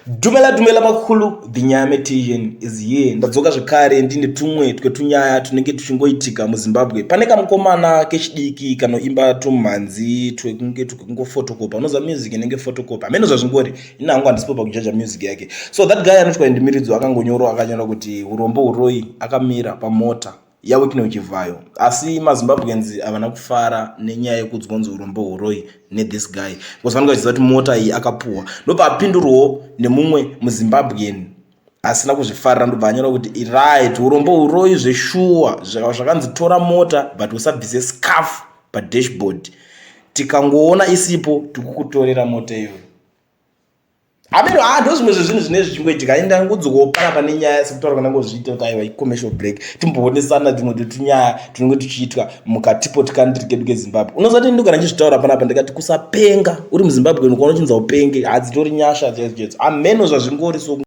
Dumela makulu Dinyame TN is here. Ndadzoka zvakare ndine tumwe twetunyaya tunenge tuchingoitika muZimbabwe. Pane kamukomana kechidiki kanoimba tumhanzi twekunge tukungofotokopa. Unoziva music inenge fotokopa. Amene zvazvingori ina hangu handisipo pakujaja music yake. So that guy anotwa Indimiridzo akanyora kuti urombo uroi akamira pamota yawekino uchivhayo. Asi maZimbabweans havana kufara nenyaya yekudzonzi urombo uroi this guy. Because vanenge vachiziva kuti mota iyi akapuwa. Ndopa apindurwo nemumwe muZimbabwean asina kuzvifarira ndobva anyora kuti right urombo uroi zveshuwa zvakanzi tora mota but usabvise scarf padashboard. Tikangoona isipo tikukutorera mota iyoyo. Ameno ndozvimwe zvezvinhu zvinezvi zvichingoitika enda ngudzokopana pane nyaya sekutaura kana ngozviita kuti aiwa commercial break timboonesana dzimwe tunyaya tunenge tuchiitwa mukatipo tikandiri kedu keZimbabwe. Unoziva kuti ndogara ndichitaura panapa ndikati kusapenga uri muZimbabwe unokuona uchinzi upenge hadzitori nyasha dzedzo ameno zvazvingori so